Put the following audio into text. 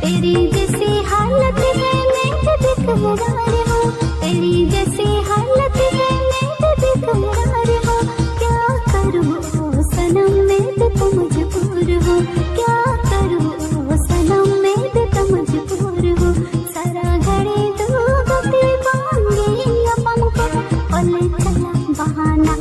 तेरी जैसी हालत है मैं तो बेकरार हूँ, तेरी जैसी हालत है मैं तो बेकरार हूँ। क्या करूँ ओ सनम मैं तो मजबूर हूँ, क्या करूँ ओ सनम मैं तो मजबूर हूँ। सारा घड़ी तू गति पाऊंगी अपन को, बोले चला बहाना